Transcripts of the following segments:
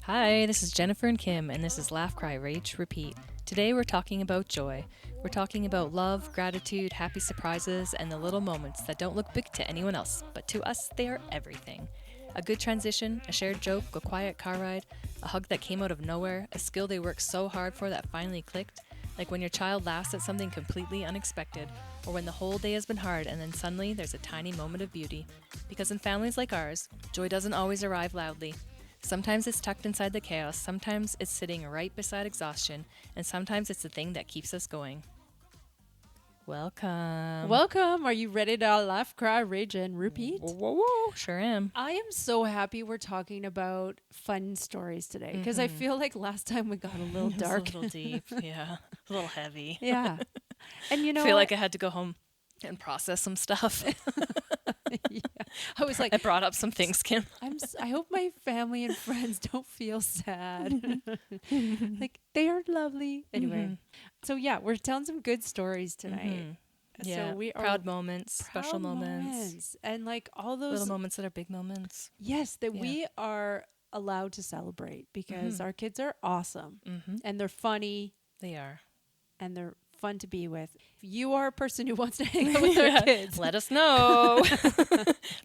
Hi, this is Jennifer and Kim, and this is Laugh, Cry, Rage, Repeat. Today we're talking about joy. We're talking about love, gratitude, happy surprises, and the little moments that don't look big to anyone else, but to us, they are everything. A good transition, a shared joke, a quiet car ride, a hug that came out of nowhere, a skill they worked so hard for that finally clicked, like when your child laughs at something completely unexpected, or when the whole day has been hard and then suddenly there's a tiny moment of beauty. Because in families like ours, joy doesn't always arrive loudly. Sometimes it's tucked inside the chaos, sometimes it's sitting right beside exhaustion, and sometimes it's the thing that keeps us going. Welcome. Welcome. Are you ready to laugh, cry, rage, and repeat? Whoa. Sure am. I am so happy we're talking about fun stories today because I feel like last time we got a little dark. A little deep, yeah. A little heavy. Yeah. And you know, I feel like I had to go home and process some stuff. yeah. I was like, I brought up some things, Kim. I hope my family and friends don't feel sad. Like, they are lovely. Anyway, so yeah, we're telling some good stories tonight. Yeah, So we are proud moments, special moments, and like all those little moments that are big moments. Yes, that we are allowed to celebrate because our kids are awesome and they're funny They are. and they're fun to be with. If you are a person who wants to hang out with our kids, Let us know.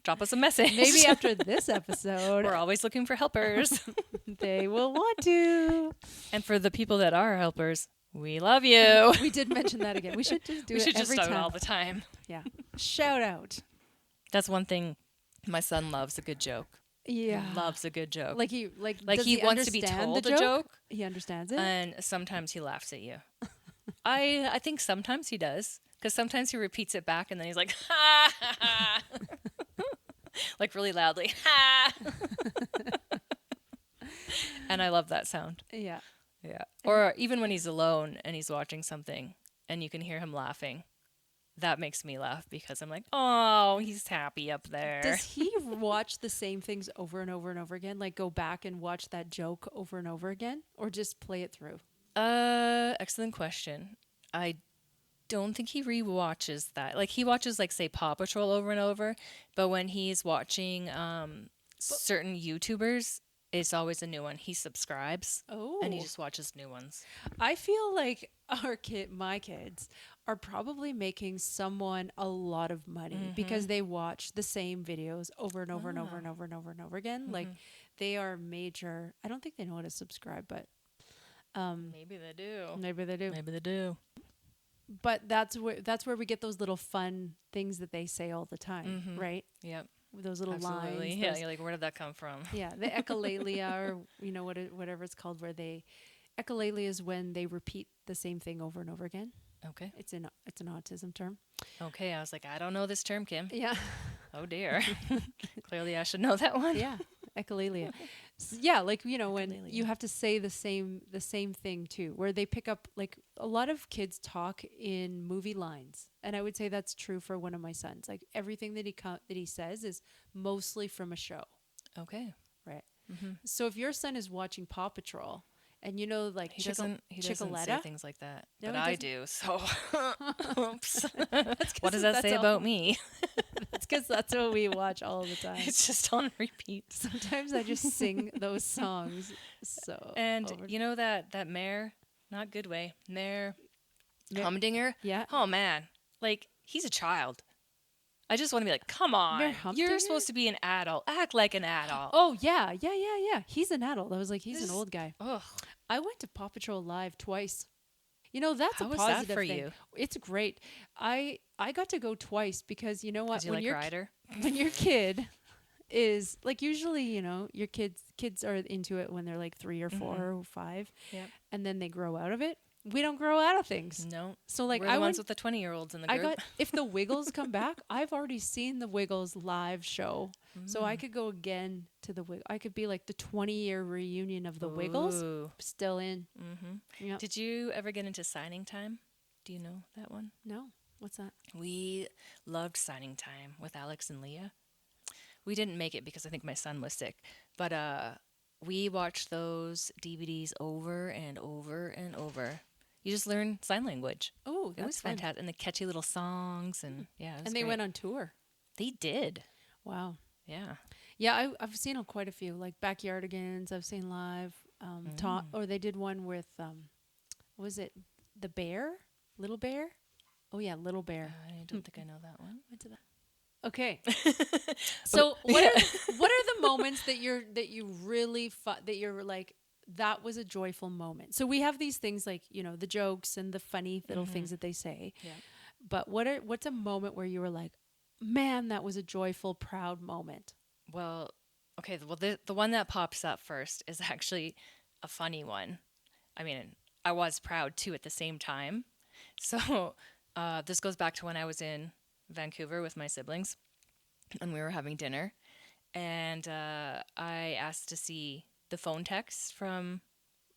Drop us a message. maybe after this episode, We're always looking for helpers. they will want to. And for the people that are helpers, we love you. We did mention that again. We should just do We it should just every do it time. all the time. Yeah. Shout out. That's one thing my son loves, a good joke. Yeah. He loves a good joke. Like does he wants to be understand told the the joke. He understands it. And sometimes he laughs at you. I think sometimes he does. Because sometimes he repeats it back and then he's like, ha, ha, ha. Like really loudly, ha. And I love that sound. Yeah. Yeah. Or even when he's alone and he's watching something and you can hear him laughing. That makes me laugh because I'm like, oh, he's happy up there. Does he watch the same things over and over and over again? Like go back and watch that joke over and over again? Or just play it through? Excellent question. I don't think he rewatches that. Like he watches like say Paw Patrol over and over, but when he's watching certain YouTubers, it's always a new one. He subscribes. Oh. And he just watches new ones. I feel like my kids are probably making someone a lot of money because they watch the same videos over and over and over and over and over and over again. Like they are major. I don't think they know how to subscribe, but Maybe they do. maybe they do. Maybe they do. But that's where we get those little fun things that they say all the time, right? Yep. Those little Absolutely. lines. Yeah, those- you're like, where did that come from? Yeah, the echolalia or whatever it's called, where they echolalia is when they repeat the same thing over and over again. Okay. It's an autism term. Okay. I was like, I don't know this term, Kim. Yeah, Oh dear. Clearly, I should know that one. yeah, echolalia. Yeah, like when Echolalia. you have to say the same thing too, where they pick up like a lot of kids talk in movie lines, and I would say that's true for one of my sons. Like everything that he says is mostly from a show, Okay. right? So if your son is watching Paw Patrol. And like He doesn't say Chickaletta? things like that, No, but he I doesn't. do. So, oops. That's What does that that's say all- about me? That's because that's what we watch all the time. It's just on repeat. Sometimes I just sing those songs. So And over- you know that mayor, not good way, mayor Mayor- Humdinger. yeah. Oh man, like he's a child. I just want to be like, come on, Mayor you're Humdinger? supposed to be an adult. Act like an adult. Oh yeah. He's an adult. I was like, he's This- an old guy. Ugh. I went to Paw Patrol Live twice. That's How a was positive that for thing. you? It's great. I got to go twice because you know what? Did you like Ryder? When your kid is like usually your kids are into it when they're like 3 or 4 or 5, Yep. and then they grow out of it. We don't grow out of things. No. So like We're the I ones went with the 20-year-olds in the I group. got if the Wiggles come back, I've already seen the Wiggles live show. So I could go again to the Wiggles. I could be like the 20-year reunion of the Wiggles. Ooh. Still in. Yeah. Did you ever get into signing time? Do you know that one? No. What's that? We loved signing time with Alex and Leah. We didn't make it because I think my son was sick, but we watched those DVDs over and over and over. You just learn sign language. Oh, It was fun. fantastic, and the catchy little songs, and yeah, it was And they great. went on tour. They did, Wow. yeah. Yeah, I've seen quite a few, like Backyardigans. I've seen live. Or they did one with what was it, the bear, little bear? Oh yeah, little bear. I don't think I know that one. Went to that. Okay, Okay, so yeah. what are the moments that you really that you're like, that was a joyful moment? So we have these things like, the jokes and the funny little things that they say. Yeah. But what's a moment where you were like, man, that was a joyful, proud moment? Well, okay. Well, the one that pops up first is actually a funny one. I mean, I was proud too at the same time. So this goes back to when I was in Vancouver with my siblings and we were having dinner. And I asked to see the phone text from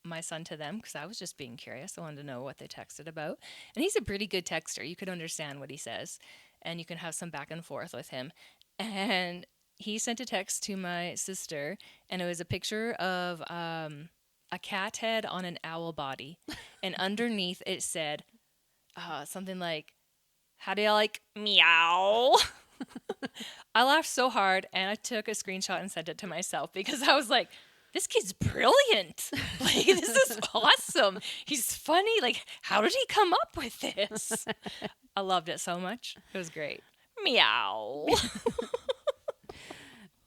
my son to them because I was just being curious. I wanted to know what they texted about. And he's a pretty good texter. You could understand what he says and you can have some back and forth with him. And he sent a text to my sister and it was a picture of a cat head on an owl body. And underneath it said something like, "How do you like meow?" I laughed so hard and I took a screenshot and sent it to myself because I was like, this kid's brilliant. Like, this is awesome. He's funny. Like, how did he come up with this? I loved it so much. It was great. Meow.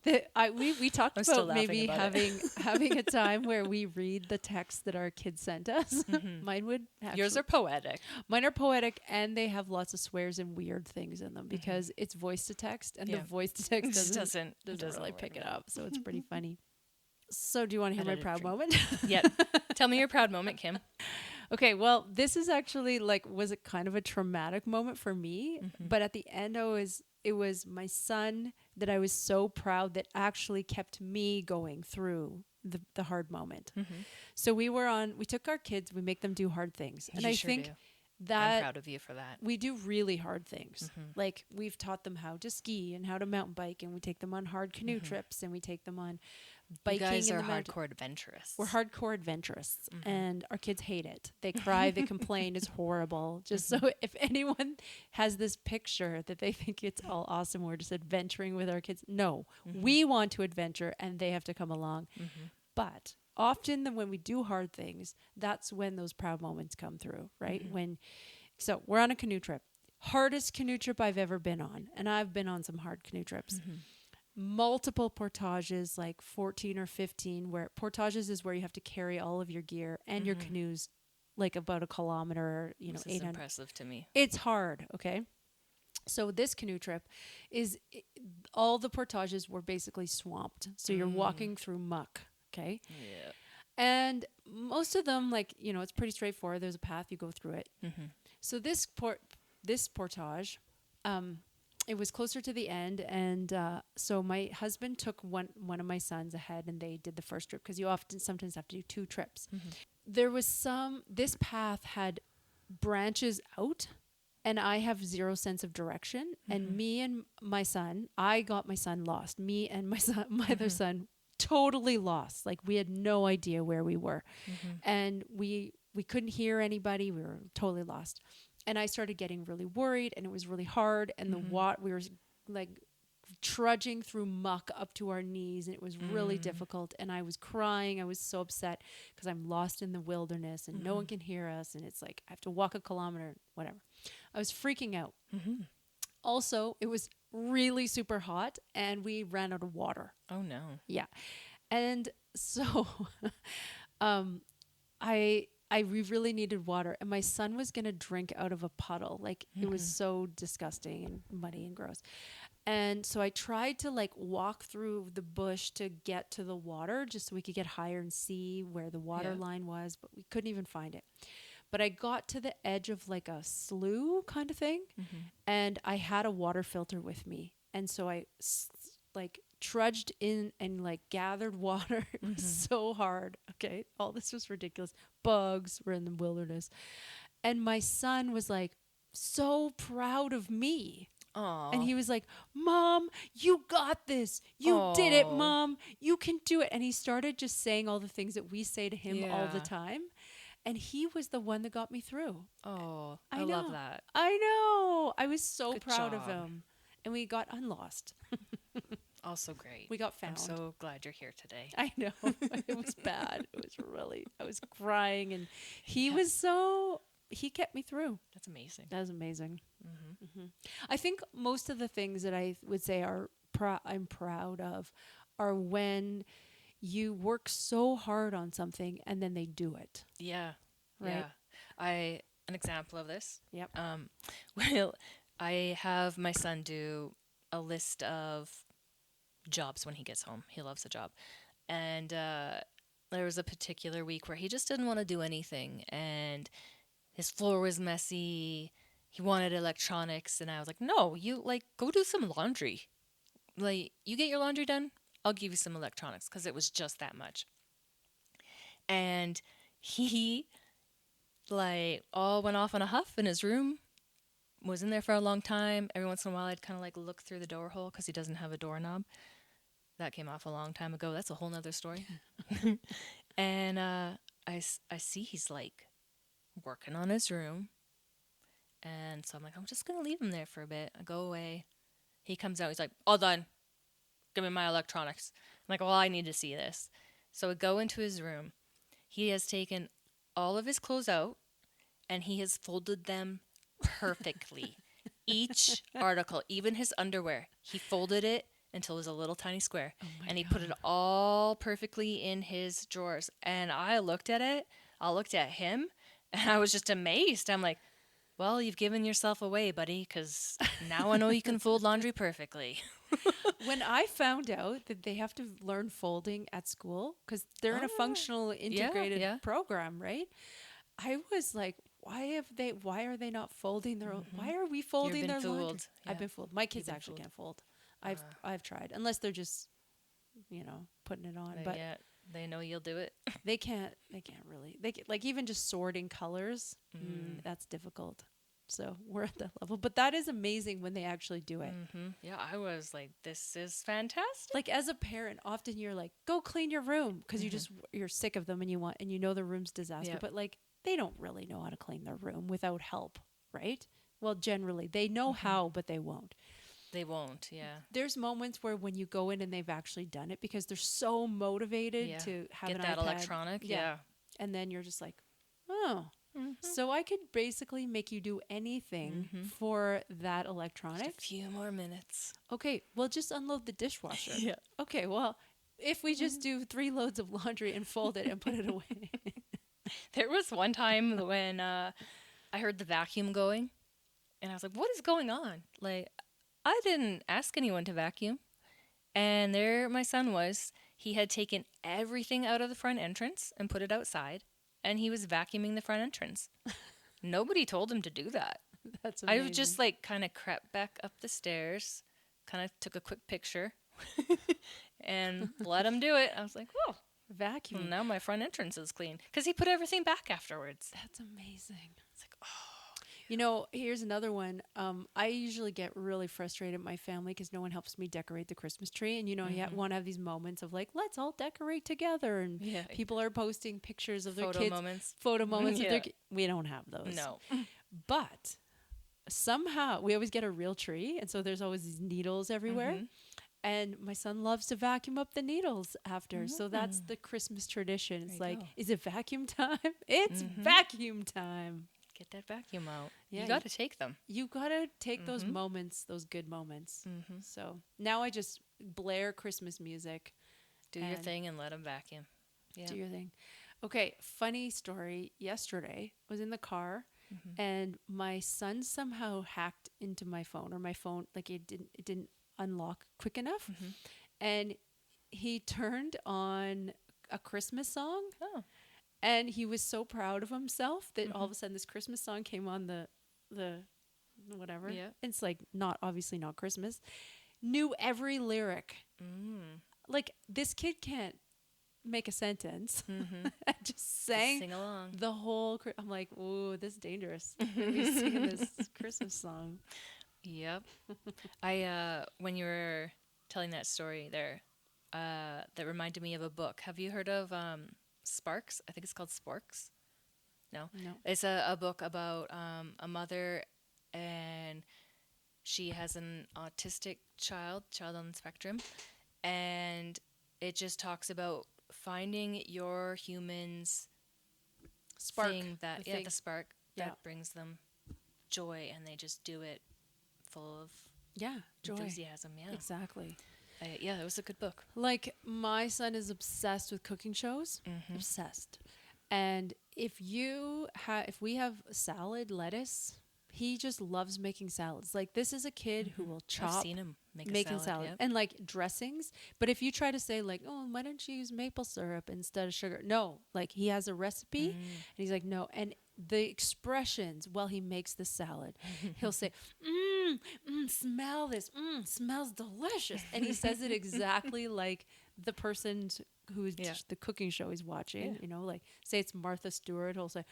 We talked I'm still about laughing maybe about it. having a time where we read the text that our kids sent us. Mine would actually, Yours are poetic. mine are poetic, and they have lots of swears and weird things in them because it's voice to text, and Yeah. the voice to text It just doesn't doesn't really work pick it out. up. So it's pretty funny. So do you want to hear my Edited proud dream. moment? Yep. Tell me your proud moment, Kim. Okay, well, this is actually was it kind of a traumatic moment for me, but at the end it was my son that I was so proud that actually kept me going through the hard moment. So we took our kids, we make them do hard things. And You I sure think do. I'm that proud of you for that. we do really hard things. Like we've taught them how to ski and how to mountain bike, and we take them on hard canoe trips, and we take them on You biking guys in are the mountain. hardcore adventurous. We're hardcore adventurous, and our kids hate it. They cry, they complain, it's horrible. Just so if anyone has this picture that they think it's all awesome, we're just adventuring with our kids. No, we want to adventure, and they have to come along. But often, when we do hard things, that's when those proud moments come through, right? So we're on a canoe trip, hardest canoe trip I've ever been on, and I've been on some hard canoe trips. Multiple portages, like 14 or 15, where portages is where you have to carry all of your gear and your canoes like about a kilometer, This is 800. impressive to me. It's hard, okay? So this canoe trip all the portages were basically swamped. So you're walking through muck, okay? Yeah. And most of them, it's pretty straightforward. There's a path, you go through it. So this portage, it was closer to the end, and so my husband took one of my sons ahead, and they did the first trip because you sometimes have to do two trips. There was this path had branches out, and I have zero sense of direction. And me and my son, I got my son lost. Me and my other son, totally lost. Like we had no idea where we were, and we couldn't hear anybody. We were totally lost. And I started getting really worried, and it was really hard. And we were like trudging through muck up to our knees, and it was really difficult. And I was crying. I was so upset because I'm lost in the wilderness, and no one can hear us. And it's like I have to walk a kilometer, whatever. I was freaking out. Also, it was really super hot, and we ran out of water. Oh no. Yeah, and so, we really needed water, and my son was gonna drink out of a puddle. Like it was so disgusting and muddy and gross. And so I tried to walk through the bush to get to the water just so we could get higher and see where the water line was, but we couldn't even find it. But I got to the edge of like a slough kind of thing, and I had a water filter with me. And so I trudged in and gathered water. It was so hard. Okay. All this was ridiculous. Bugs were in the wilderness. And my son was so proud of me. Aww. And he was like, Mom, you got this. You did it, Aw. Mom. You can do it. And he started just saying all the things that we say to him all the Yeah. time. And he was the one that got me through. Oh, I I love know. that. I know. I was so Good proud of job. him. And we got unlost. Also great. We got I'm found. so glad you're here today. I know. It was bad. It was really, I was crying, and he Yeah. was so, he kept me through. That's amazing. That was amazing. Mm-hmm. I think most of the things that I would say I'm proud of are when you work so hard on something and then they do it. Yeah. Right? Yeah. An example of this. Yep. Well, I have my son do a list of jobs when he gets home. He loves a job. And there was a particular week where he just didn't want to do anything. And his floor was messy. He wanted electronics. And I was like, no, you like go do some laundry. Like, you get your laundry done, I'll give you some electronics because it was just that much. And he like all went off on a huff in his room, was in there for a long time. Every once in a while I'd kind of like look through the door hole because he doesn't have a doorknob. That came off a long time ago. That's a whole nother story. And I see he's like working on his room. And so I'm like, I'm just going to leave him there for a bit. I go away. He comes out. He's like, all done. Give me my electronics. I'm like, well, I need to see this. So I go into his room. He has taken all of his clothes out and he has folded them perfectly. Each article, even his underwear, he folded it until it was a little tiny square. And he put it all perfectly in his drawers. And I looked at it. I looked at him and I was just amazed. I'm like, well, you've given yourself away, buddy, because now I know you can fold laundry perfectly. When I found out that they have to learn folding at school because they're in a functional integrated program, right? I was like, why are they not folding their own? Why are we folding their laundry? Yeah. I've been fooled. My kids actually can't fold. I've tried, unless they're just, putting it on. But yeah, they know you'll do it. they can't really. Like even just sorting colors, that's difficult. So we're at that level. But that is amazing when they actually do it. Mm-hmm. Yeah, I was like, this is fantastic. Like as a parent, often you're like, go clean your room because you're sick of them and you know the room's disaster. Yep. But like they don't really know how to clean their room without help, right? Well, generally they know how, but they won't. They won't, yeah. There's moments where when you go in and they've actually done it because they're so motivated to have Get an that iPad. electronic, yeah. And then you're just like, oh. So I could basically make you do anything for that electronic. Just a few more minutes. Okay, well, just unload the dishwasher. Yeah. Okay, well, if we just do 3 loads of laundry and fold it and put it away. There was one time when I heard the vacuum going, and I was like, what is going on? Like, I didn't ask anyone to vacuum. And there my son was. He had taken everything out of the front entrance and put it outside. And he was vacuuming the front entrance. Nobody told him to do that. That's amazing. I just like kind of crept back up the stairs, kind of took a quick picture, and let him do it. I was like, oh, vacuum. Well, now my front entrance is clean because he put everything back afterwards. That's amazing. It's like, oh. Here's another one. I usually get really frustrated at my family because no one helps me decorate the Christmas tree. And, you want to have these moments of like, let's all decorate together. And people are posting pictures of their kids. Photo moments. Of their we don't have those. No. But somehow we always get a real tree. And so there's always these needles everywhere. And my son loves to vacuum up the needles after. So that's the Christmas tradition. It's like, is it vacuum time? It's vacuum time. Get that vacuum out. Yeah, you got to take them. You got to take those moments, those good moments. So now I just blare Christmas music. Do your thing and let them vacuum. Yeah. Do your thing. Okay, funny story. Yesterday, I was in the car and my son somehow hacked into my phone, or my phone, like it didn't unlock quick enough. And he turned on a Christmas song. Oh. And he was so proud of himself that all of a sudden this Christmas song came on the whatever. Yeah. It's like obviously not Christmas. Knew every lyric. Like this kid can't make a sentence. Just sang sing along the whole. I'm like, ooh, this is dangerous. He's singing this Christmas song. Yep. When you were telling that story there, that reminded me of a book. Have you heard of Sparks? I think it's called Sporks. No. It's a book about a mother, and she has an autistic child on the spectrum, And it just talks about finding your human's Spark. thing that, the yeah, thing. the spark Yeah. that brings them joy, and they just do it full of Yeah. Joy. enthusiasm. Yeah. Exactly. Yeah, it was a good book. Like, my son is obsessed with cooking shows. Mm-hmm. Obsessed. And if we have salad, lettuce, he just loves making salads. Like, this is a kid who will I've chop seen him make a making salad. Yep. and like dressings. But if you try to say like, oh, why don't you use maple syrup instead of sugar? No, like, he has a recipe and he's like, no. And the expressions while he makes the salad, he'll say, smell this, smells delicious. And he says it exactly like the person who's Yeah. the cooking show he's watching, Yeah. you know, like, say it's Martha Stewart, he'll say,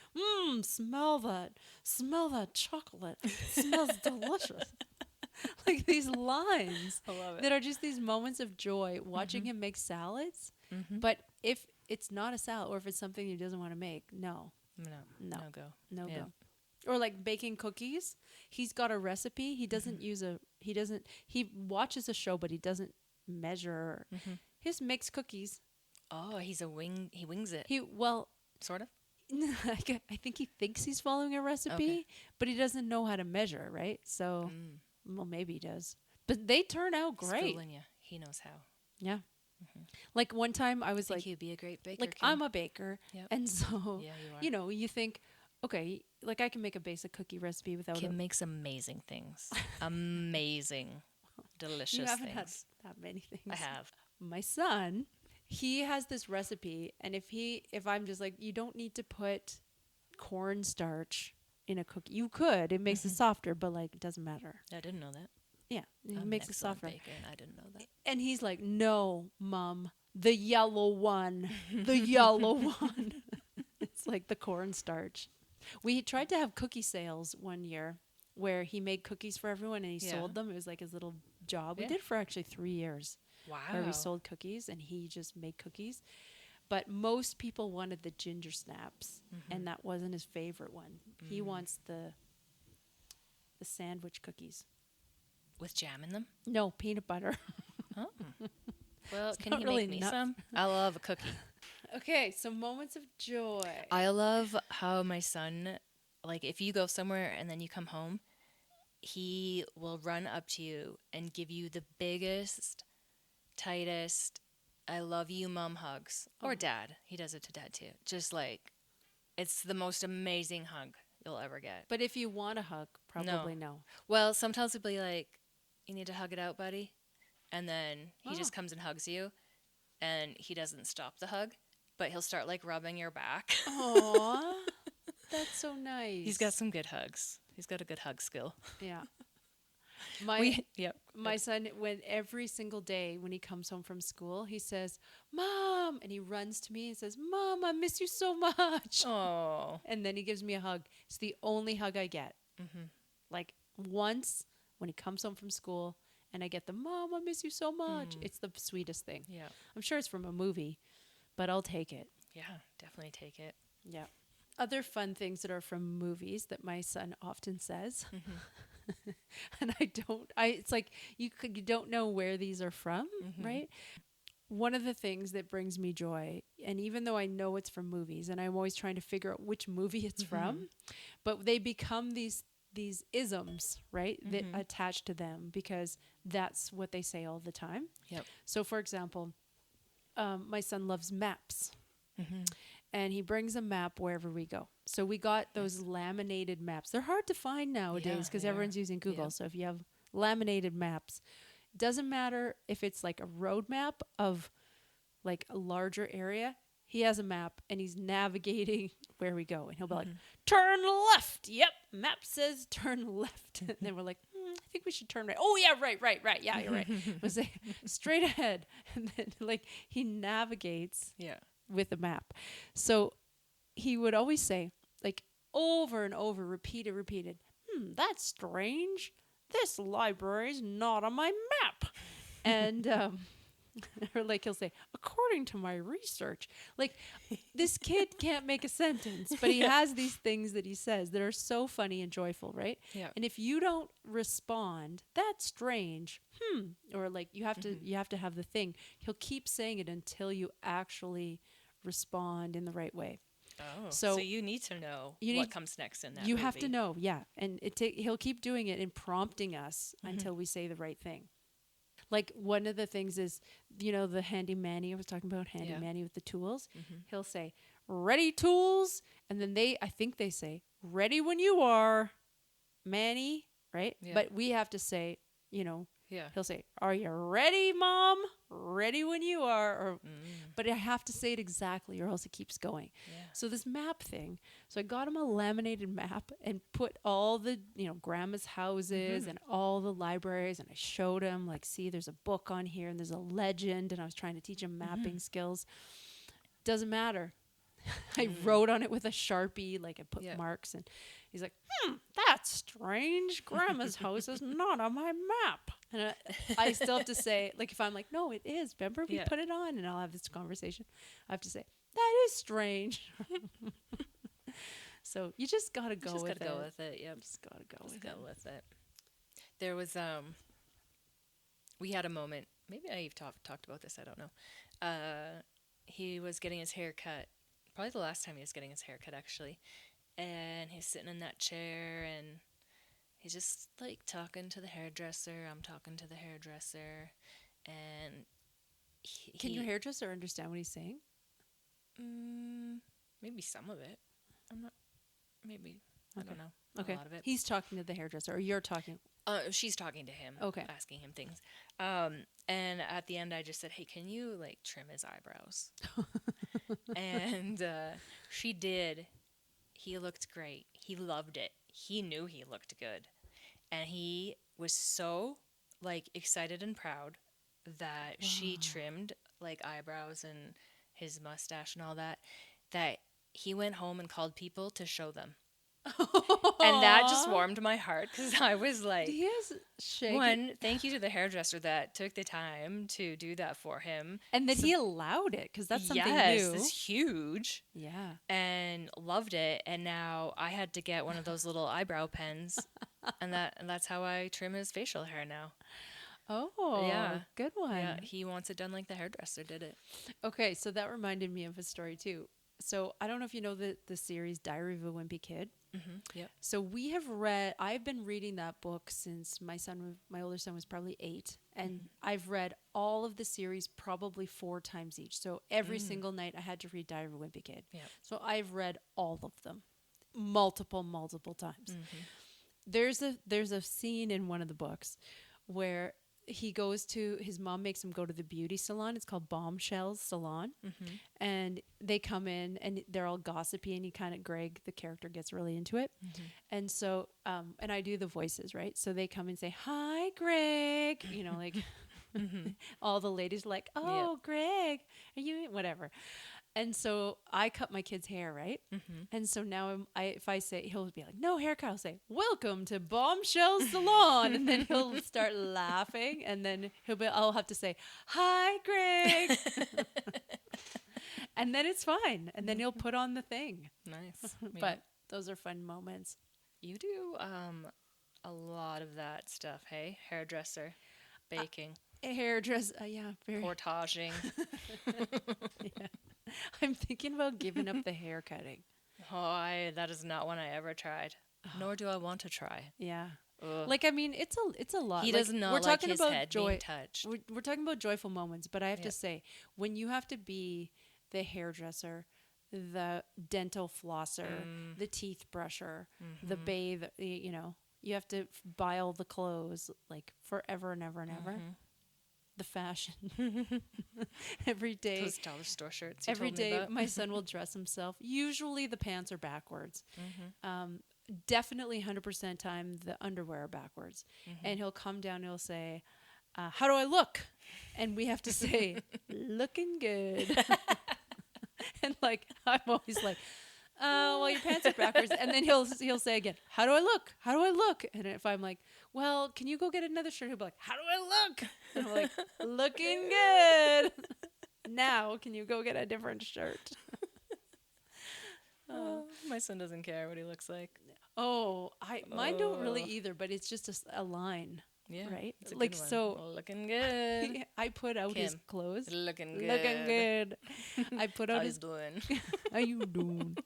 smell that chocolate, smells delicious. Like, these lines I love that are just these moments of joy watching him make salads. But if it's not a salad, or if it's something he doesn't want to make, no No go. no Yeah. go. Or like baking cookies, he's got a recipe. He doesn't he watches a show, but he doesn't measure. He just makes cookies. Oh, he wings it. Well, Sort of. I think he thinks he's following a recipe, Okay. but he doesn't know how to measure, right? So, well, maybe he does. But they turn out He's great. fooling you. He knows how. Yeah. Like, one time I was I think like, he'd be a great baker. like, Kim. I'm a baker. Yep. And so, Yeah, you are. you know, you think, okay, like, I can make a basic cookie recipe without Kim makes amazing things. Amazing. Delicious You haven't had things. that many things. I have. My son, he has this recipe, and if I'm just like, you don't need to put cornstarch in a cookie. You could. It makes it softer, but, like, it doesn't matter. I didn't know that. Yeah, it I'm makes an it excellent softer. baker, and I didn't know that. And he's like, no, Mom, the yellow one. The yellow one. It's like the cornstarch. We tried to have cookie sales one year where he made cookies for everyone and he Yeah. sold them. It was like his little job. We Yeah. did it for actually 3 years Wow. where we sold cookies and he just made cookies. But most people wanted the ginger snaps, and that wasn't his favorite one. He wants the sandwich cookies. With jam in them? No, peanut butter. Oh. Well, can not he really make me nuts. some? I love a cookie. Okay, so moments of joy. I love how my son, like, if you go somewhere and then you come home, he will run up to you and give you the biggest, tightest, I love you, mom hugs. Or dad. He does it to dad too. Just like, it's the most amazing hug you'll ever get. But if you want a hug, probably no. Well, sometimes it'll be like, you need to hug it out, buddy. And then he Oh. just comes and hugs you. And he doesn't stop the hug, but he'll start like rubbing your back. Aww, that's so nice. He's got some good hugs. He's got a good hug skill. Yeah. My Yep. my son, when every single day when he comes home from school, he says, "Mom," and he runs to me and says, "Mom, I miss you so much." Oh. And then he gives me a hug. It's the only hug I get. Like, once when he comes home from school and I get the, "Mom, I miss you so much." It's the sweetest thing. Yeah. I'm sure it's from a movie, but I'll take it. Yeah, definitely take it. Yeah. Other fun things that are from movies that my son often says. And it's like you don't know where these are from, right? One of the things that brings me joy, and even though I know it's from movies and I'm always trying to figure out which movie it's from, but they become these isms, right? That attach to them because that's what they say all the time. Yep. So, for example, my son loves maps. And he brings a map wherever we go. So we got those laminated maps. They're hard to find nowadays because they are. everyone's using Google. Yep. So if you have laminated maps, doesn't matter if it's like a road map of like a larger area. He has a map and he's navigating where we go. And he'll be like, turn left. Yep, map says turn left. And then we're like, I think we should turn right. Oh, yeah, right. Yeah, you're right. We'll say straight ahead. And then like he navigates Yeah. with a map. So he would always say, like, over and over, repeated, that's strange. This library's not on my map. And Or like he'll say, according to my research. Like this kid can't make a sentence, but he has these things that he says that are so funny and joyful, right? Yeah. And if you don't respond, that's strange. Or like you have to have the thing. He'll keep saying it until you actually respond in the right way. Oh, So so you need to know you what need comes next in that you movie. have to know, yeah. And he'll keep doing it and prompting us until we say the right thing. Like one of the things is, the handy manny. I was talking about handy Yeah. manny with the tools. He'll say, ready tools. And then I think they say, ready when you are, Manny, right? Yeah. But we have to say, Yeah. he'll say, are you ready, Mom? Ready when you are. Or, but I have to say it exactly or else it keeps going. Yeah. So this map thing. So I got him a laminated map and put all the, grandma's houses and all the libraries. And I showed him like, see, there's a book on here and there's a legend. And I was trying to teach him mapping skills. Doesn't matter. I wrote on it with a Sharpie, like I put Yeah. marks, and he's like, that's strange. Grandma's house is not on my map. And I still have to say, like, if I'm like, no, it is. Remember, we Yeah. put it on, and I'll have this conversation. I have to say, that is strange. So you just got to go Just with gotta it. go with it. Yep. Just got to go Just with go it. with it. There was we had a moment. Maybe I've talked about this. I don't know. He was getting his hair cut. Probably the last time he was getting his hair cut, actually. And he's sitting in that chair, and he's just like talking to the hairdresser. I'm talking to the hairdresser, and Can your hairdresser understand what he's saying? Maybe some of it. I'm not. Maybe I Okay. don't know. Okay. A lot of it. He's talking to the hairdresser, or you're talking. She's talking to him. Okay. Asking him things. And at the end, I just said, "Hey, can you like trim his eyebrows?" And she did. He looked great. He loved it. He knew he looked good, and he was so like excited and proud that she trimmed like eyebrows and his mustache and all that. That he went home and called people to show them. And that just warmed my heart because I was like, He is shaking. one, thank you to the hairdresser that took the time to do that for him. And that he allowed it because that's something Yes, new. it's huge. Yeah. And loved it. And now I had to get one of those little eyebrow pens, and that's how I trim his facial hair now. Oh, Yeah. good one. Yeah, he wants it done like the hairdresser did it. Okay, so that reminded me of a story too. So I don't know if you know the series Diary of a Wimpy Kid. Yep. So I've been reading that book since my older son was probably 8. And I've read all of the series probably 4 times each. So every single night I had to read Diary of a Wimpy Kid. Yep. So I've read all of them multiple times. There's a scene in one of the books where his mom makes him go to the beauty salon. It's called Bombshell's Salon. And they come in and they're all gossipy, and Greg, the character, gets really into it. And so, and I do the voices, right? So they come and say, hi, Greg, like all the ladies are like, oh, Greg, are you, whatever. And so I cut my kid's hair, right? And so now if I say, he'll be like, no haircut, I'll say, welcome to Bombshell Salon. And then he'll start laughing. And then I'll have to say, hi, Greg. And then it's fine. And then he'll put on the thing. Nice. But those are fun moments. You do a lot of that stuff, hey? Hairdresser, baking, Hairdresser, yeah, very. portaging. Yeah. I'm thinking about giving up the hair cutting. Oh, that is not one I ever tried. Nor do I want to try. Yeah. Ugh. Like, I mean, it's a lot. He Like, does not we're like talking his about head joy. being touched. We're talking about joyful moments, but I have to Yep. say, when you have to be the hairdresser, the dental flosser, the teeth brusher, the bathe, you have to buy all the clothes like forever and ever and ever. The fashion every day. Those dollar store shirts. You Every told me day, about. my son will dress himself. Usually, the pants are backwards. Definitely, 100% time, the underwear are backwards. And he'll come down and he'll say, "How do I look?" And we have to say, "Looking good." And like, I'm always like, well, your pants are backwards. And then he'll say again, how do I look? How do I look? And if I'm like, well, can you go get another shirt? He'll be like, how do I look? And I'm like, looking good. Now, can you go get a different shirt? My son doesn't care what he looks like. Oh, mine don't really either, but it's just a line. Yeah, right? it's a Like good one. so, Looking good. I put out his Kim, clothes. Looking good. Looking good. I put out How his. you doing? How you doing?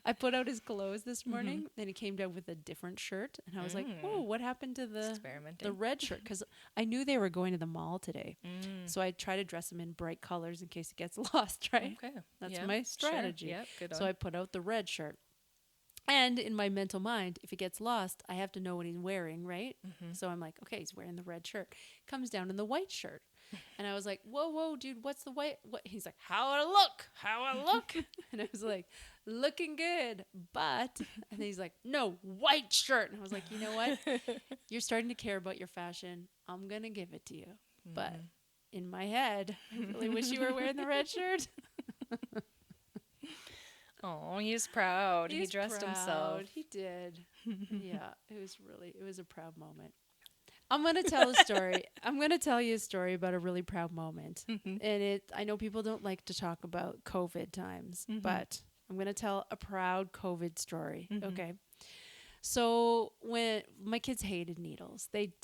I put out his clothes this morning, and he came down with a different shirt, and I was like, "Oh, what happened to the Experimenting. red shirt?" Because I knew they were going to the mall today, so I try to dress him in bright colors in case it gets lost. Right? Okay, That's yeah, my strategy. Sure. Yep, good So one. I put out the red shirt. And in my mental mind, if it gets lost, I have to know what he's wearing, right? So I'm like, okay, he's wearing the red shirt. Comes down in the white shirt. And I was like, whoa, dude, what's the white? What? He's like, how I look? How I look? And I was like, looking good, but. And then he's like, no, white shirt. And I was like, you know what? You're starting to care about your fashion. I'm going to give it to you. But in my head, I really wish you were wearing the red shirt. Oh, he's proud. He He's dressed proud. himself. He did. Yeah, it was a proud moment. I'm going to tell a story. I'm going to tell you a story about a really proud moment. And I know people don't like to talk about COVID times, but I'm going to tell a proud COVID story. Okay. So when my kids hated needles, they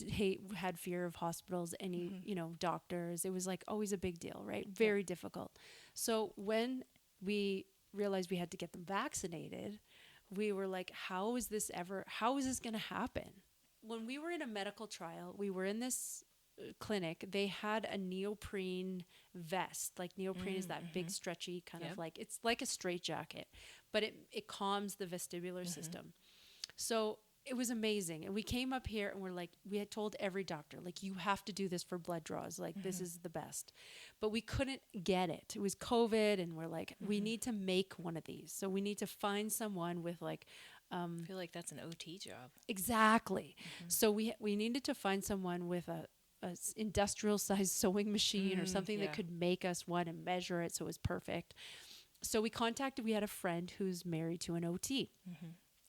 had fear of hospitals, any, doctors. It was like always a big deal, right? Very difficult. So when we realized we had to get them vaccinated, we were like, how is this going to happen? When we were in a medical trial, we were in this clinic, they had a neoprene vest. Like neoprene is that big stretchy kind of like, it's like a straitjacket, but it calms the vestibular system. So it was amazing. And we came up here and we had told every doctor, like, you have to do this for blood draws. Like, this is the best. But we couldn't get it. It was COVID. And we're like, we need to make one of these. So we need to find someone with like, I feel like that's an OT job. Exactly. So we needed to find someone with a industrial sized sewing machine or something that could make us one and measure it so it was perfect. So we had a friend who's married to an OT.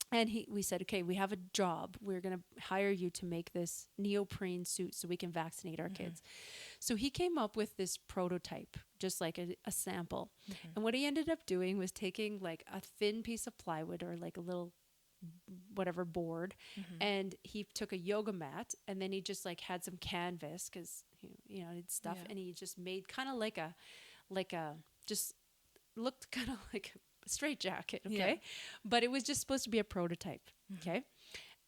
And we said, okay, we have a job. We're going to hire you to make this neoprene suit so we can vaccinate our kids. So he came up with this prototype, just like a sample. And what he ended up doing was taking like a thin piece of plywood or like a little whatever board, and he took a yoga mat, and then he just like had some canvas because it's stuff, and he just made kind of like a just looked kind of like a straight jacket, okay, but it was just supposed to be a prototype, okay,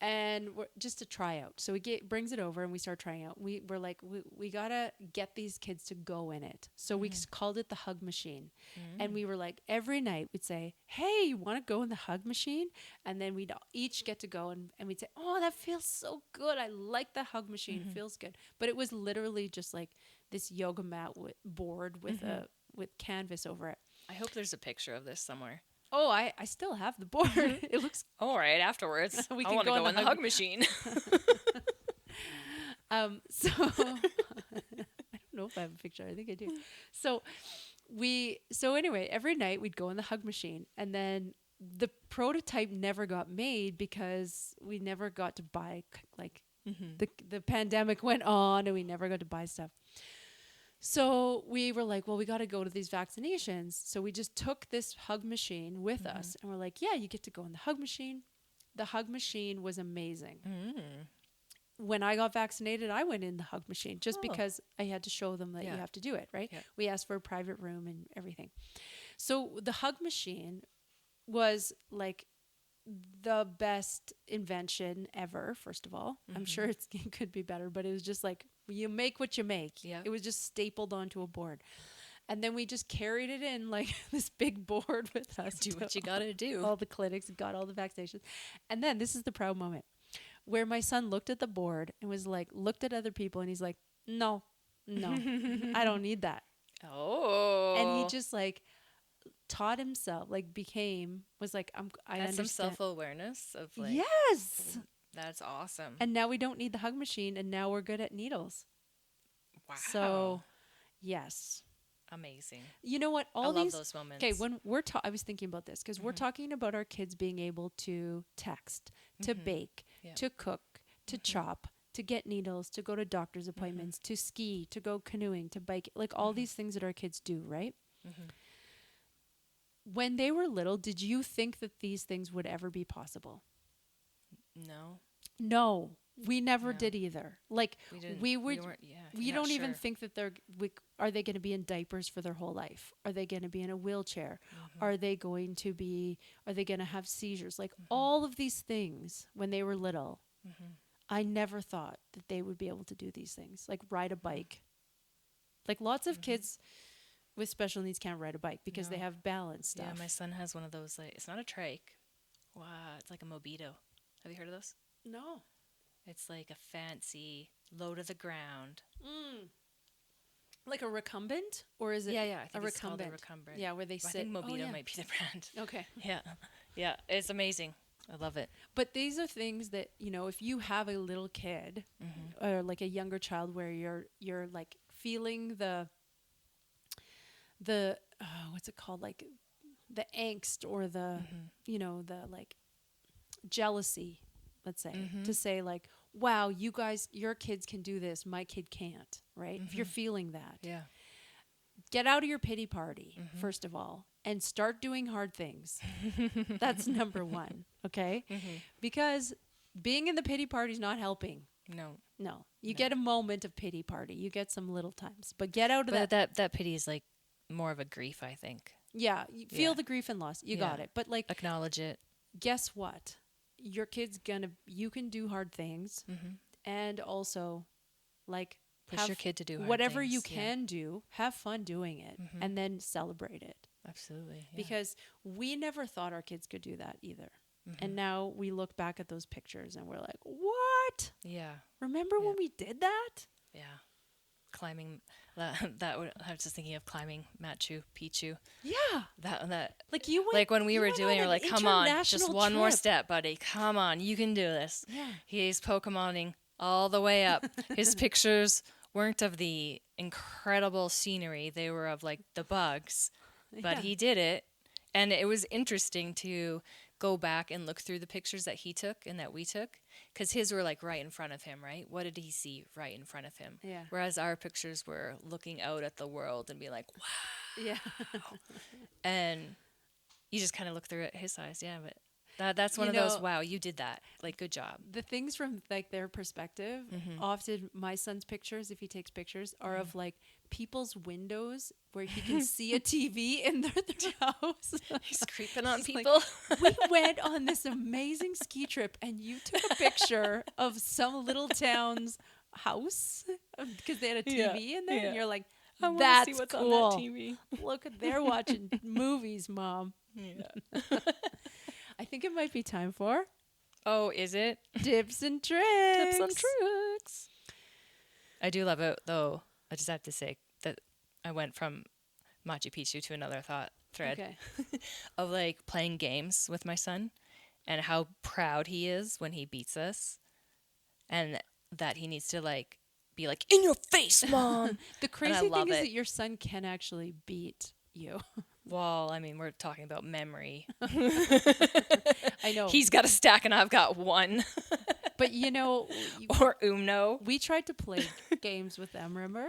and just to try out. So he brings it over, and we start trying out. We were like, we gotta get these kids to go in it. So we called it the hug machine, and we were like, every night we'd say, hey, you want to go in the hug machine? And then we'd each get to go, and we'd say, oh, that feels so good. I like the hug machine. It feels good. But it was literally just like this yoga mat board with with canvas over it. I hope there's a picture of this somewhere. Oh, I still have the board. It looks all right. Afterwards, we I can want to go go in in the the hug machine. So I don't know if I have a picture. I think I do. So anyway, every night we'd go in the hug machine, and then the prototype never got made because we never got to buy, like, the pandemic went on and we never got to buy stuff. So we were like, well, we got to go to these vaccinations. So we just took this hug machine with us, and we're like, yeah, you get to go in the hug machine. The hug machine was amazing. When I got vaccinated, I went in the hug machine just because I had to show them that you have to do it, right? Yeah. We asked for a private room and everything. So the hug machine was like the best invention ever, first of all. I'm sure it could be better, but it was just like, you make what you make. Yeah. It was just stapled onto a board. And then we just carried it in like this big board with us. Do what you got to do. All the clinics, got all the vaccinations. And then this is the proud moment where my son looked at the board and was like, looked at other people, and he's like, no, I don't need that. Oh. And he just like taught himself, like was like, I That's understand. some self-awareness of like. Yes. That's awesome. And now we don't need the hug machine, and now we're good at needles. Wow. So, yes. amazing. You know what? I All love these. those moments. Okay, when I was thinking about this because we're talking about our kids being able to text, to bake, Yeah. to cook, to chop, to get needles, to go to doctor's appointments, to ski, to go canoeing, to bike, like all these things that our kids do, right? When they were little, did you think that these things would ever be possible? No, No, we never No. did either. Like we didn't. we We would, weren't. Yeah, we you're not don't even sure. think that are they going to be in diapers for their whole life? Are they going to be in a wheelchair? Are they going to have seizures? Like all of these things when they were little, I never thought that they would be able to do these things, like ride a bike. Like lots of kids with special needs can't ride a bike because they No. have balance stuff. Yeah, my son has one of those. Like, it's not a trike. Wow, it's like a Mobito. Have you heard of those? No. It's like a fancy low to the ground. Like a recumbent, or is it? Yeah, yeah. I think a it's called a recumbent. recumbent. Yeah, where they I sit. think Mobito yeah. might be the brand. Okay. Yeah, yeah. It's amazing. I love it. But these are things that, if you have a little kid or like a younger child where you're like feeling the what's it called, like the angst or the the like jealousy, let's say, to say like, wow, your kids can do this, my kid can't, right? If you're feeling that, Yeah. get out of your pity party, first of all, and start doing hard things. That's number one, okay? Because being in the pity party is not helping. No. No. You get a moment of pity party. You get some little times. But get out of But that. that pity is like more of a grief, I think. Yeah. You feel Yeah. the grief and loss. You Yeah. got it. But like, Acknowledge it. guess what? Your kid's you can do hard things. And also, like, Push your kid to do hard whatever you things, yeah. can do, have fun doing it, and then celebrate it. Absolutely. Yeah. Because we never thought our kids could do that either. And now we look back at those pictures and we're like, what? Yeah. Remember when we did that? Yeah. Climbing I was just thinking of climbing Machu Picchu. Yeah. That Like you went, like when we you were went doing, on we're an like, come on, just international one more trip. step, buddy. Come on, you can do this. Yeah. He's Pokemoning all the way up. His pictures weren't of the incredible scenery; they were of like the bugs. But Yeah. he did it, and it was interesting to go back and look through the pictures that he took and that we took, because his were like right in front of him, right? What did he see right in front of him? Yeah. Whereas our pictures were looking out at the world and be like, wow. Yeah. And you just kind of look through at his eyes, yeah. But that's one You of those, know- wow, you did that. Like, good job. The things from like their perspective, often my son's pictures, if he takes pictures, are of like people's windows where he can see a TV in their house. He's creeping on He's like, people. we went on this amazing ski trip and you took a picture of some little town's house because they had a TV in there, yeah. and you're like, I wanna that's see what's cool. on that TV. Look, they're watching movies, Mom. Yeah. I think it might be time for Oh, is it? tips and tricks. Tips and tricks. I do love it, though. I just have to say that I went from Machu Picchu to another thought thread Okay. of like playing games with my son and how proud he is when he beats us, and that he needs to like be like, in your face, Mom. The crazy love thing is it. that your son can actually beat you. Well, I mean, we're talking about memory. I know. He's got a stack and I've got one. But Or Umno. we tried to play games with them, remember?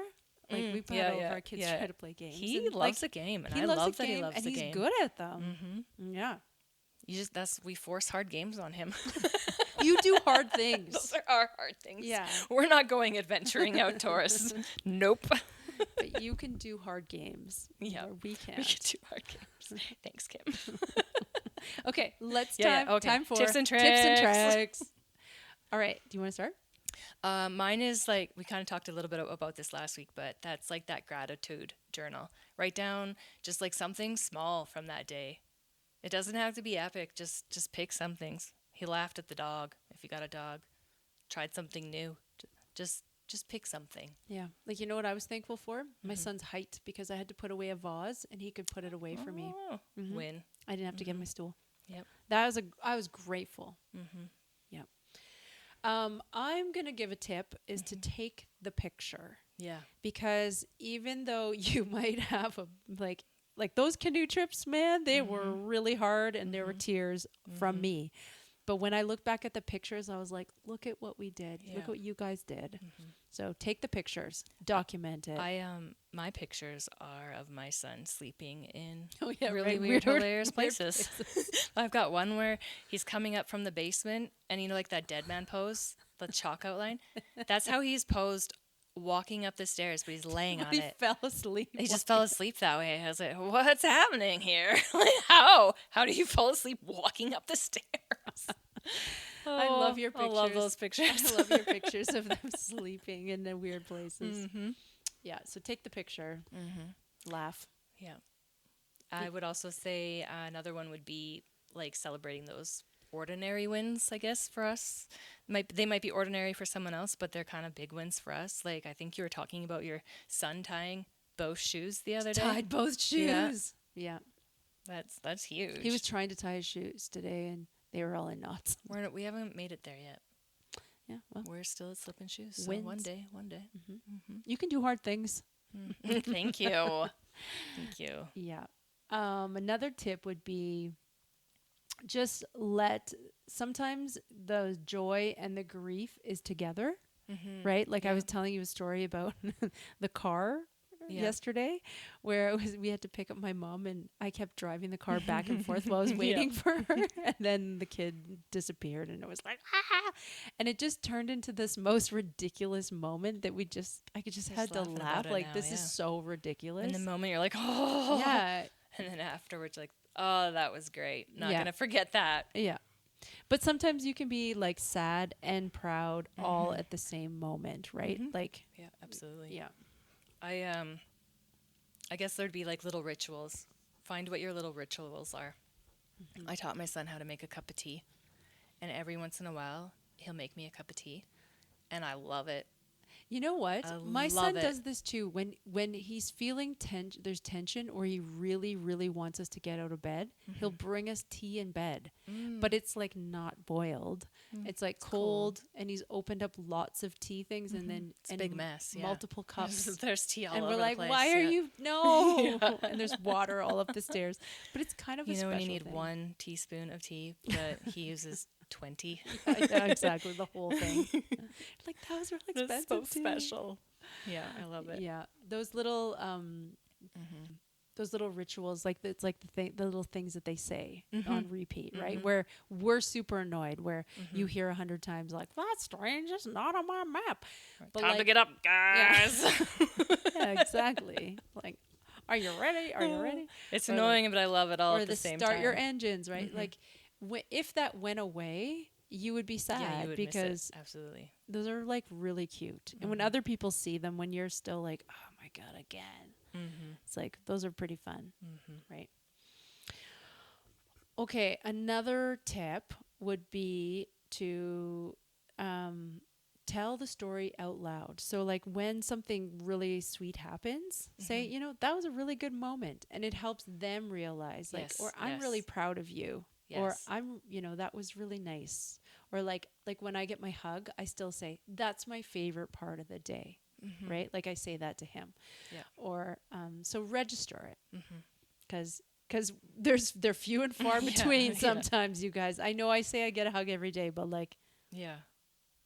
Like we yeah, brought over yeah, our kids yeah. to try to play games. He and, loves the game, and he I loves love the that he game, loves and the he's game. good at them. Yeah. We force hard games on him. You do hard things. Those are our hard things. Yeah. We're not going adventuring outdoors. Nope. But you can do hard games. Yeah. where we can't. We can do hard games. Thanks, Kim. Okay, let's Yeah, yeah, okay. time for Tips and Tips and tricks. tricks. All right. Do you want to start? Mine is like, we kind of talked a little bit about this last week, but that's like that gratitude journal. Write down just like something small from that day. It doesn't have to be epic. Just pick some things. He laughed at the dog. If you got a dog, tried something new. Just pick something. Yeah. Like, you know what I was thankful for? My son's height, because I had to put away a vase and he could put it away for me. Oh, win. I didn't have to get my stool. Yep. I was grateful. Yep. I'm going to give a tip is to take the picture. Yeah. because even though you might have a like those canoe trips, man, they were really hard and there were tears from me. But when I look back at the pictures, I was like, look at what we did. Yeah. Look what you guys did. So take the pictures, document it. My pictures are of my son sleeping in Oh, yeah, really right. weird, hilarious weird places. I've got one where he's coming up from the basement and like that dead man pose, the chalk outline. That's how he's posed walking up the stairs, but he's laying on He it. fell asleep. He just fell asleep that way. I was like, what's happening here? Like, how? How do you fall asleep walking up the stairs? I love your pictures. I love those pictures. I love your pictures of them sleeping in the weird places. Yeah, so take the picture. Laugh. Yeah. I would also say another one would be like celebrating those ordinary wins, I guess, for us. They might be ordinary for someone else, but they're kind of big wins for us. Like, I think you were talking about your son tying both shoes the other day. Tied both shoes. Yeah. That's huge. He was trying to tie his shoes today, and they were all in knots. We haven't made it there yet. Yeah, well, We're still at slipping shoes. So wins. one day. You can do hard things. Thank you. Thank you. Yeah. Another tip would be just sometimes the joy and the grief is together, right? Like I was telling you a story about the car yesterday where we had to pick up my mom and I kept driving the car back and forth while I was waiting for her. And then the kid disappeared and it was like, ah! And it just turned into this most ridiculous moment that I just had to laugh. Like, now, this is so ridiculous. In the moment, you're like, oh. Yeah. And then afterwards, like, oh, that was great. Not Yeah. going to forget that. Yeah. But sometimes you can be like sad and proud all at the same moment, right? Like, Yeah, absolutely. yeah. I guess there'd be like little rituals. Find what your little rituals are. I taught my son how to make a cup of tea. And every once in a while, he'll make me a cup of tea. And I love it. You know what? I My love son it. does this too. When he's feeling there's tension, or he really, really wants us to get out of bed, he'll bring us tea in bed. But it's like not boiled. It's like cold, and he's opened up lots of tea things, and then It's a big mess. Yeah. multiple cups. There's tea all And over we're like, the place. why are yeah. you no? And there's water all up the stairs. But it's kind of a You know special when you need thing. 1 teaspoon of tea, but he uses 20. Yeah, exactly, the whole thing. Like, that was really expensive. That's so tea. special. Yeah, I love it. Yeah, those little rituals, like it's like the little things that they say on repeat, right? Where we're super annoyed, where you hear 100 times like, "That's strange, it's not on my map." But Time to like, get up, guys. yeah, exactly. Like, are you ready? Are you ready? It's Or annoying, but I love it all Or at the same time. start your engines, right? Like, if that went away, you would be sad Yeah, you would miss because it. Absolutely. those are like really cute. And when other people see them, when you're still like, oh my God, again. It's like, those are pretty fun, right? Okay, another tip would be to tell the story out loud. So like when something really sweet happens, say, you know, that was a really good moment. And it helps them realize, like, Yes, or I'm yes. really proud of you. Yes. Or I'm, you know, that was really nice. Or like when I get my hug, I still say, that's my favorite part of the day. Right? Like I say that to him. Yeah. Or so register it. Because they're few and far between sometimes, you guys. I know I say I get a hug every day, but like, Yeah.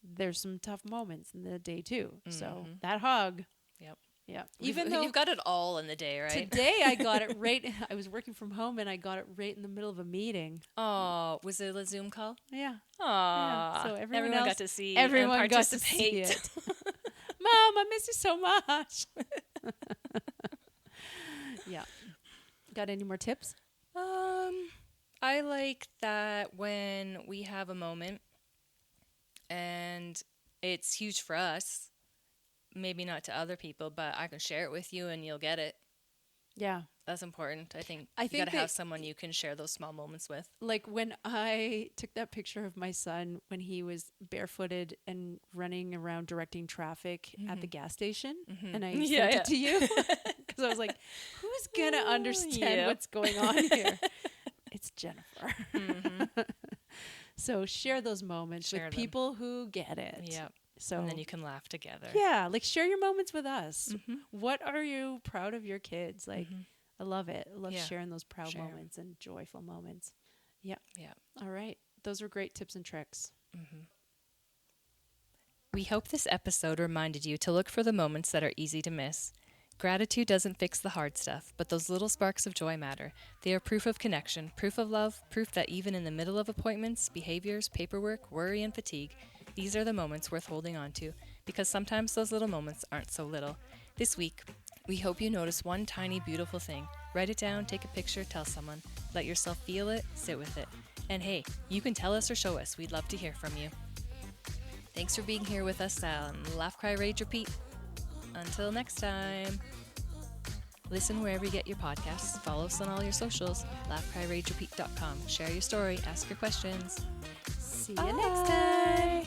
there's some tough moments in the day too. So that hug. Yep. Yeah. Even Even though you've got it all in the day, right? today I got it right. I was working from home and I got it right in the middle of a meeting. Oh, was it a Zoom call? Yeah. Aw. So everyone got else- to see everyone and got to participate. see it. Mom, I miss you so much. Yeah. Got any more tips? I like that when we have a moment and it's huge for us, maybe not to other people, but I can share it with you and you'll get it. Yeah. That's important. I think I you think got to that- have someone you can share those small moments with. Like when I took that picture of my son when he was barefooted and running around directing traffic at the gas station, and I Yeah, sent it to you because I was like, "Who's gonna understand Yep. what's going on here?" It's Jennifer. So share those moments Share with them. people who get it. Yep. So And then you can laugh together. yeah, like share your moments with us. What are you proud of your kids? Like, I love it. I love sharing those proud moments and joyful moments. Yeah. Yeah. All right. Those were great tips and tricks. We hope this episode reminded you to look for the moments that are easy to miss. Gratitude doesn't fix the hard stuff, but those little sparks of joy matter. They are proof of connection, proof of love, proof that even in the middle of appointments, behaviors, paperwork, worry, and fatigue, these are the moments worth holding on to, because sometimes those little moments aren't so little. This week, we hope you notice one tiny beautiful thing. Write it down, take a picture, tell someone. Let yourself feel it, sit with it. And hey, you can tell us or show us. We'd love to hear from you. Thanks for being here with us on Laugh, Cry, Rage, Repeat. Until next time. Listen wherever you get your podcasts. Follow us on all your socials. laughcryragerepeat.com. Share your story. Ask your questions. See you next time.